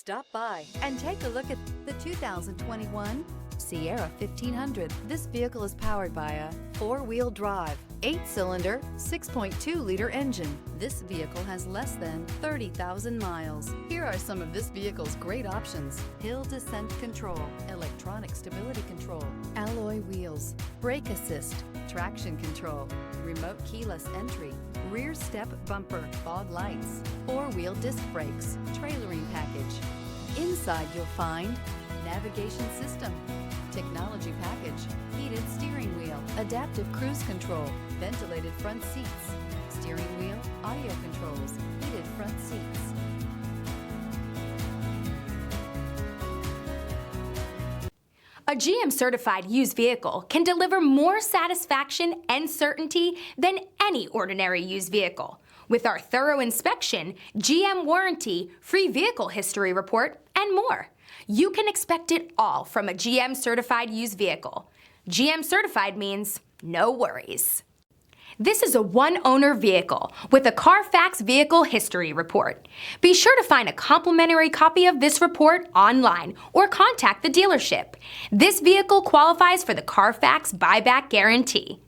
Stop by and take a look at the 2021 Sierra 1500. This vehicle is powered by a 4-wheel drive, 8-cylinder, 6.2-liter engine. This vehicle has less than 30,000 miles. Here are some of this vehicle's great options: hill descent control, electronic stability control, alloy wheels, brake assist, traction control, remote keyless entry, rear step bumper, fog lights, 4-wheel disc brakes, trailering package. Inside you'll find navigation system, technology package, heated steering wheel, adaptive cruise control, ventilated front seats, steering wheel audio controls, heated front seats. A GM-certified used vehicle can deliver more satisfaction and certainty than any ordinary used vehicle. With our thorough inspection, GM warranty, free vehicle history report, and more. You can expect it all from a GM-certified used vehicle. GM-certified means no worries. This is a one-owner vehicle with a Carfax Vehicle History Report. Be sure to find a complimentary copy of this report online or contact the dealership. This vehicle qualifies for the Carfax Buyback Guarantee.